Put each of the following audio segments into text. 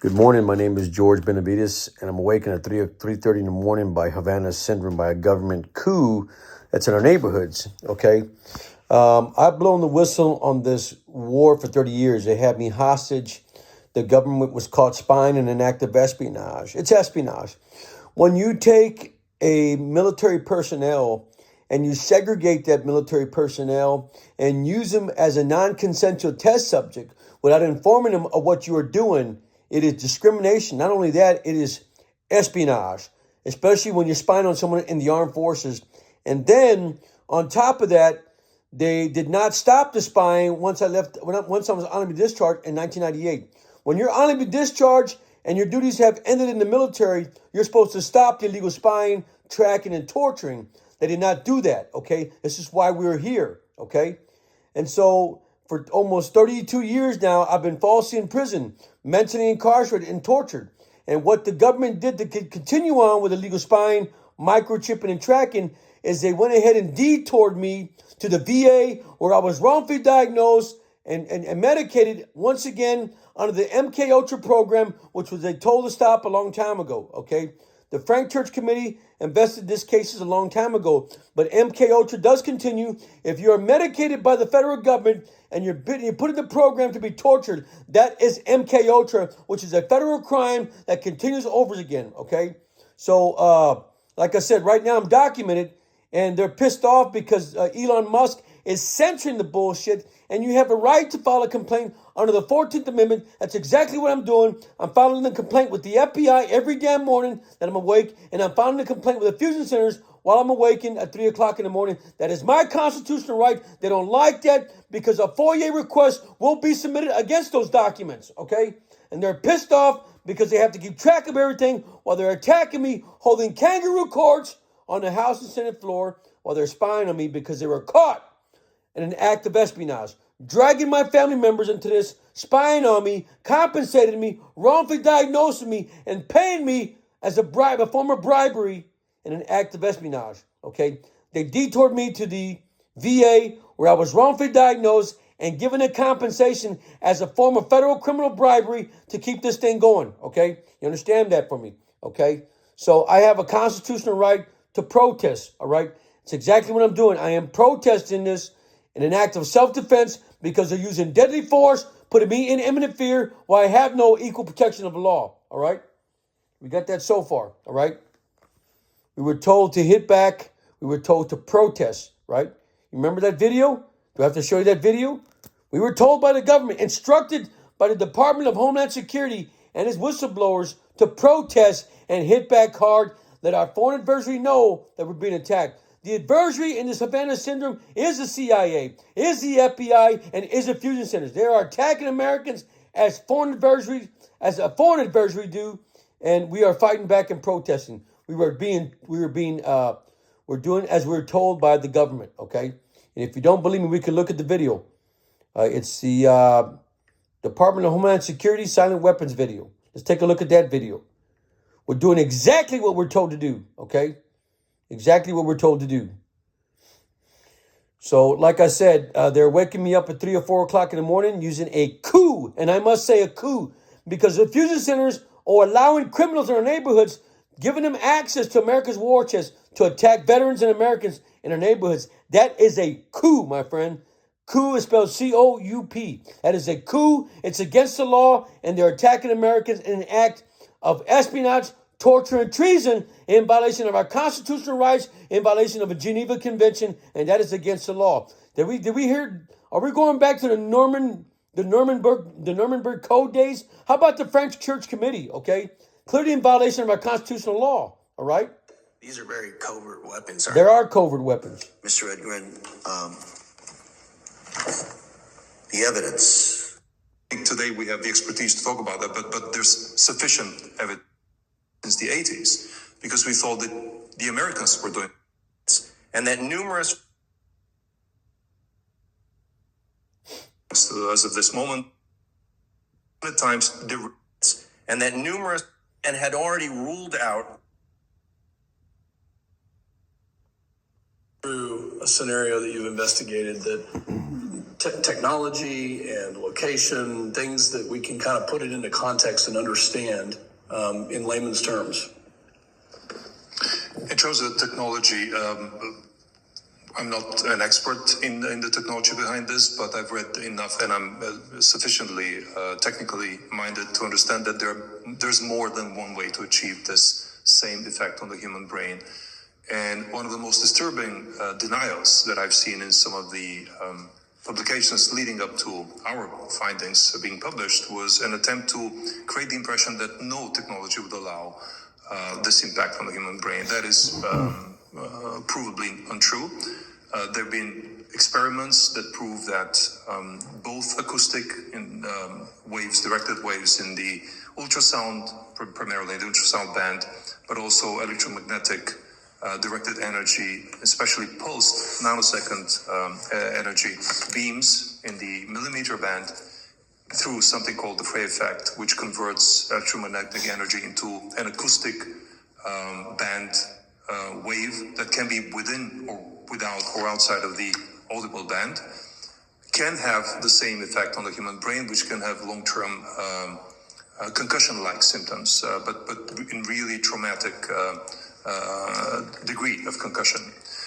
Good morning. My name is George Benavides, and I'm awakened at 3:30 in the morning by Havana syndrome, by a government coup that's in our neighborhoods. Okay, I've blown the whistle on this war for 30 years. They had me hostage. The government was caught spying in an act of espionage. It's espionage. When you take a military personnel and you segregate that military personnel and use them as a non-consensual test subject without informing them of what you are doing, it is discrimination. Not only that, it is espionage, especially when you're spying on someone in the armed forces. And then on top of that, they did not stop the spying once I was honorably discharged in 1998. When you're honorably discharged and your duties have ended in the military, you're supposed to stop the illegal spying, tracking, and torturing. They did not do that, okay? This is why we're here, okay? And so for almost 32 years now, I've been falsely in prison, mentally incarcerated, and tortured. And what the government did to continue on with illegal spying, microchipping, and tracking is they went ahead and detoured me to the VA, where I was wrongfully diagnosed and medicated once again under the MK Ultra program, which was they told to stop a long time ago, okay? The Frank Church Committee invested this case a long time ago, but MK Ultra does continue. If you are medicated by the federal government and you're put in the program to be tortured, that is MK Ultra, which is a federal crime that continues over again, okay? So, like I said, right now I'm documented, and they're pissed off because Elon Musk is censoring the bullshit, and you have a right to file a complaint under the 14th Amendment. That's exactly what I'm doing. I'm filing a complaint with the FBI every damn morning that I'm awake, and I'm filing a complaint with the fusion centers while I'm awakened at 3 o'clock in the morning. That is my constitutional right. They don't like that because a FOIA request will be submitted against those documents, okay? And they're pissed off because they have to keep track of everything while they're attacking me, holding kangaroo courts on the House and Senate floor while they're spying on me because they were caught in an act of espionage, dragging my family members into this, spying on me, compensating me, wrongfully diagnosing me, and paying me as a bribe, a form of bribery in an act of espionage, okay? They detoured me to the VA where I was wrongfully diagnosed and given a compensation as a form of federal criminal bribery to keep this thing going, okay? You understand that for me, okay? So I have a constitutional right to protest, all right? It's exactly what I'm doing. I am protesting this in an act of self-defense because they're using deadly force, putting me in imminent fear while I have no equal protection of the law, all right? We got that so far, all right? We were told to hit back. We were told to protest, right? You remember that video? Do I have to show you that video? We were told by the government, instructed by the Department of Homeland Security and its whistleblowers to protest and hit back hard. Let our foreign adversary know that we're being attacked. The adversary in this Havana syndrome is the CIA, is the FBI, and is the fusion centers. They are attacking Americans as foreign adversaries, as a foreign adversary do, and we are fighting back and protesting. We're doing as we're told by the government, okay? And if you don't believe me, we can look at the video. It's the Department of Homeland Security silent weapons video. Let's take a look at that video. We're doing exactly what we're told to do, okay? Exactly what we're told to do. So, like I said, they're waking me up at 3 or 4 o'clock in the morning using a coup. And I must say a coup because the fusion centers are allowing criminals in our neighborhoods, giving them access to America's war chest to attack veterans and Americans in our neighborhoods. That is a coup, my friend. Coup is spelled C-O-U-P. That is a coup. It's against the law, and they're attacking Americans in an act of espionage, torture, and treason in violation of our constitutional rights, in violation of a Geneva Convention, and that is against the law. Did we hear? Are we going back to the Nuremberg Code days? How about the French Church Committee? Okay, clearly in violation of our constitutional law. All right. These are very covert weapons. There are covert weapons, Mr. Edgren. The evidence. Today we have the expertise to talk about that, but there's sufficient evidence since the 80s because we thought that the Americans were doing it. And that numerous, as of this moment, at times, and that numerous, and had already ruled out through a scenario that you've investigated that technology and location, things that we can kind of put it into context and understand in layman's terms. In terms of technology, I'm not an expert in the technology behind this, but I've read enough and I'm sufficiently technically minded to understand that there's more than one way to achieve this same effect on the human brain. And one of the most disturbing denials that I've seen in some of the publications leading up to our findings being published was an attempt to create the impression that no technology would allow this impact on the human brain. That is provably untrue. There have been experiments that prove that both acoustic waves, directed waves in the ultrasound, primarily the ultrasound band, but also electromagnetic directed energy, especially pulsed nanosecond energy beams in the millimeter band through something called the Frey effect, which converts electromagnetic energy into an acoustic band wave that can be within or without or outside of the audible band, can have the same effect on the human brain, which can have long-term concussion-like symptoms, but in really traumatic degree of concussion.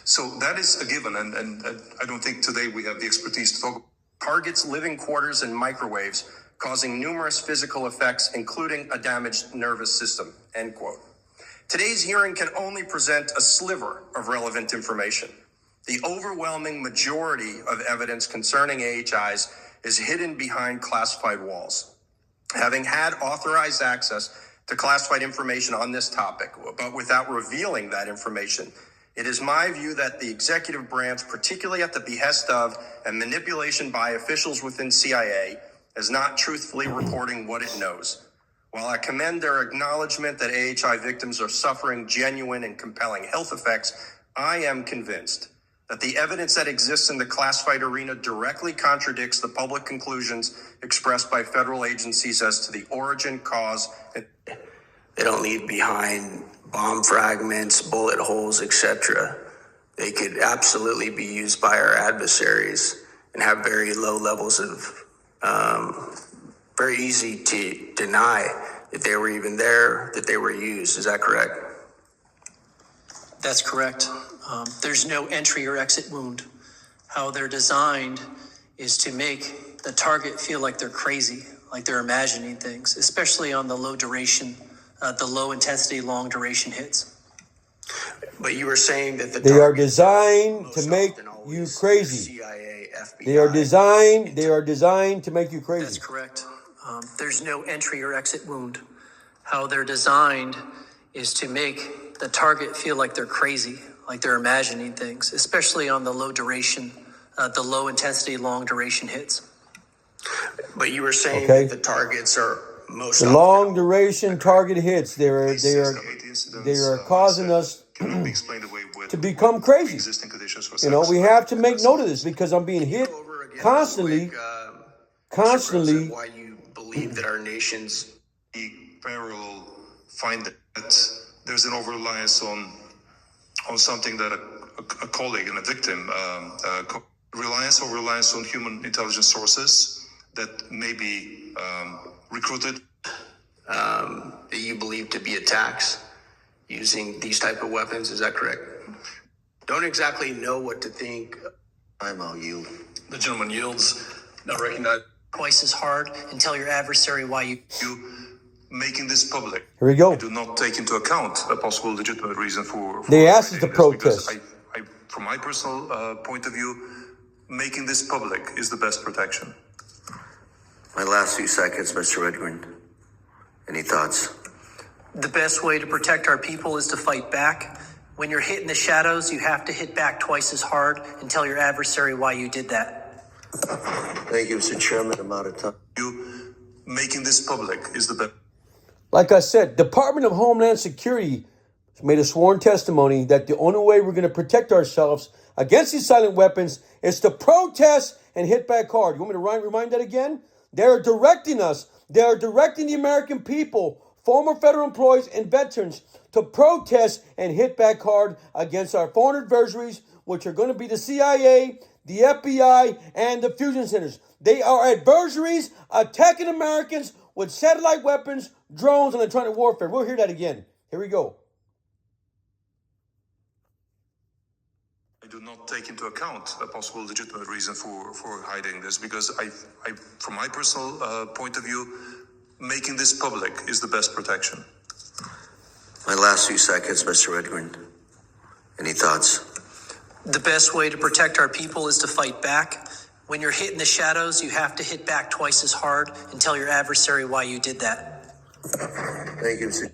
So that is a given, and I don't think today we have the expertise to talk. Targets living quarters and microwaves, causing numerous physical effects, including a damaged nervous system, end quote. Today's hearing can only present a sliver of relevant information. The overwhelming majority of evidence concerning AHIs is hidden behind classified walls. Having had authorized access to classified information on this topic, but without revealing that information, it is my view that the executive branch, particularly at the behest of and manipulation by officials within CIA, is not truthfully reporting what it knows. While I commend their acknowledgement that AHI victims are suffering genuine and compelling health effects, I am convinced that the evidence that exists in the classified arena directly contradicts the public conclusions expressed by federal agencies as to the origin, cause, and... They don't leave behind bomb fragments, bullet holes, etc. They could absolutely be used by our adversaries and have very low levels of, very easy to deny that they were even there, that they were used. Is that correct? That's correct. There's no entry or exit wound. How they're designed is to make the target feel like they're crazy, like they're imagining things, especially on the low duration, the low intensity, long duration hits. But you were saying that they are designed to make you crazy. CIA, FBI. They are designed to make you crazy. That's correct. There's no entry or exit wound. How they're designed is to make the target feel like they're crazy, like they're imagining things, especially on the low duration, the low intensity, long duration hits. But you were saying that the targets are most the long duration target hits. They are causing us to become crazy. You know, we have to make note of this because I'm being hit constantly. Why you believe that our nation's parallel find that there's an over-reliance on something that a colleague and a victim reliance on human intelligence sources that may be recruited. That you believe to be attacks using these type of weapons. Is that correct? Don't exactly know what to think. IMO yield. The gentleman yields. Not recognized. Twice as hard and tell your adversary why you making this public. Here we go. Do not take into account a possible legitimate reason for they asked us to protest. I, from my personal point of view, making this public is the best protection. My last few seconds, Mr. Redgren. Any thoughts? The best way to protect our people is to fight back. When you're hit in the shadows, you have to hit back twice as hard and tell your adversary why you did that. Thank you, Mr. Chairman. I'm out of time. You making this public is the best. Like I said, Department of Homeland Security made a sworn testimony that the only way we're going to protect ourselves against these silent weapons is to protest and hit back hard. You want me to remind that again? They're directing us. They're directing the American people, former federal employees and veterans, to protest and hit back hard against our foreign adversaries, which are going to be the CIA, the FBI, and the fusion centers. They are adversaries attacking Americans with satellite weapons, drones, and electronic warfare. We'll hear that again. Here we go. I do not take into account a possible legitimate reason for hiding this because from my personal point of view, making this public is the best protection. My last few seconds, Mr. Redgren. Any thoughts? The best way to protect our people is to fight back. When you're hit in the shadows, you have to hit back twice as hard and tell your adversary why you did that. Thank you, Mr.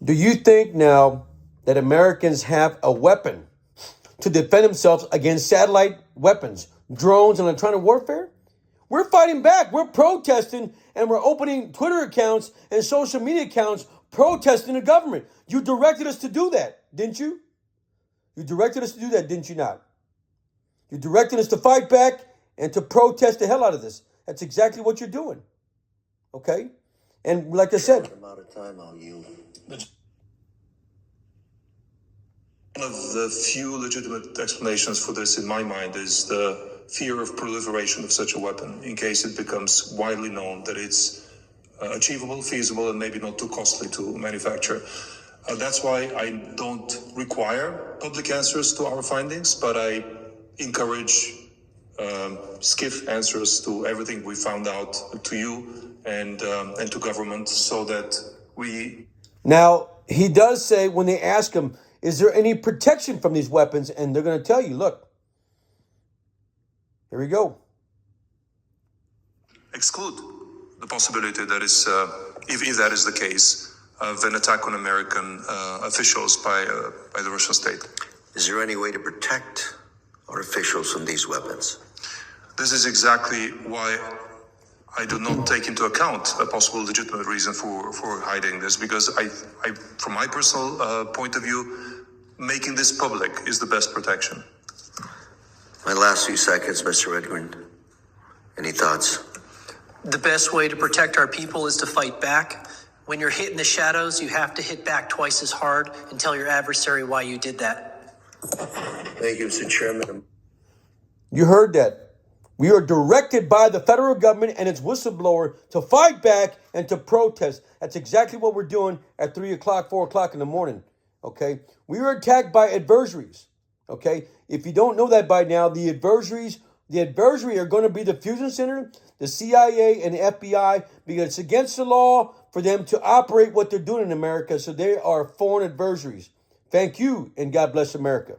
Do you think now that Americans have a weapon to defend themselves against satellite weapons, drones, and electronic warfare? We're fighting back. We're protesting, and we're opening Twitter accounts and social media accounts protesting the government. You directed us to do that, didn't you? You directed us to do that, didn't you not? You directed us to fight back and to protest the hell out of this. That's exactly what you're doing. Okay? And like I said, amount of time I'll yield. One of the few legitimate explanations for this, in my mind, is the fear of proliferation of such a weapon in case it becomes widely known that it's achievable, feasible, and maybe not too costly to manufacture. That's why I don't require public answers to our findings, but I encourage skiff answers to everything we found out to you and to government so that we... Now, he does say when they ask him, is there any protection from these weapons? And they're going to tell you, look, here we go. exclude the possibility that is, if that is the case, of an attack on American officials by the Russian state. Is there any way to protect our officials from these weapons? This is exactly why I do not take into account a possible legitimate reason for hiding this, because I from my personal point of view, making this public is the best protection. My last few seconds, Mr. Redgren. Any thoughts? The best way to protect our people is to fight back. When you're hit in the shadows, you have to hit back twice as hard and tell your adversary why you did that. Thank you, Mr. Chairman. You heard that. We are directed by the federal government and its whistleblower to fight back and to protest. That's exactly what we're doing at 3 o'clock, 4 o'clock in the morning. Okay? We are attacked by adversaries. Okay? If you don't know that by now, the adversary are going to be the Fusion Center, the CIA, and the FBI, because it's against the law for them to operate what they're doing in America. So they are foreign adversaries. Thank you, and God bless America.